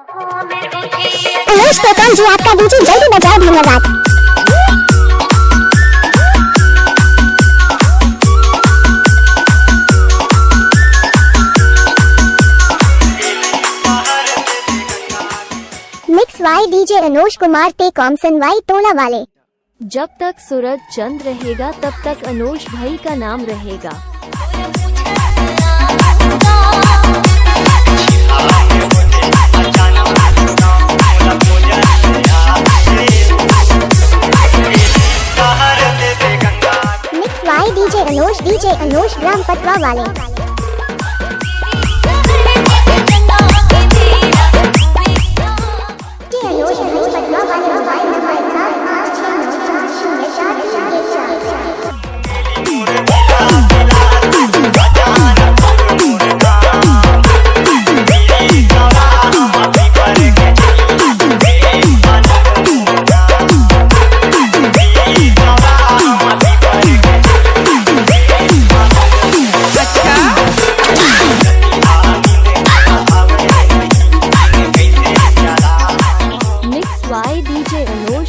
अनुज tekam जी आपका DJ जल्दी बजा धन्यवाद। Mix by DJ Anosh Kumar tekam वाई टोला वाले। जब तक सूरज चंद रहेगा तब तक अनोश भाई का नाम रहेगा। मिक्स वाई डीजे अनोश ग्राम पटवा वाले।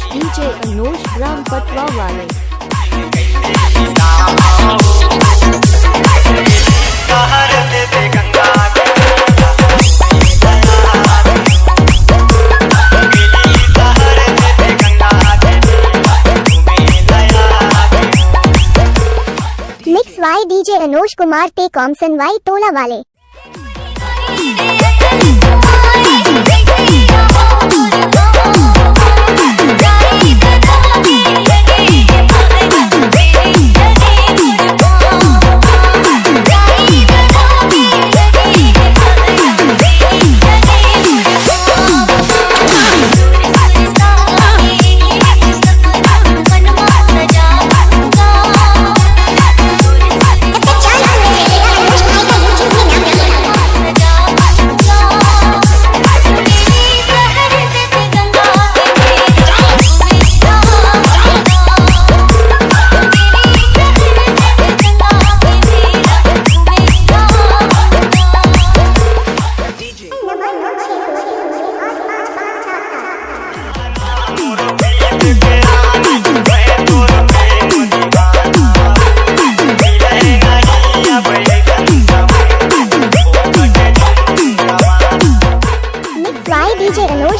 डीजे अनोश ग्राम पटवा वाले। Mix by DJ Anosh Kumar tekam वाई टोला वाले।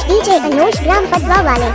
डीजे अनोश ग्राम पटवा वाले।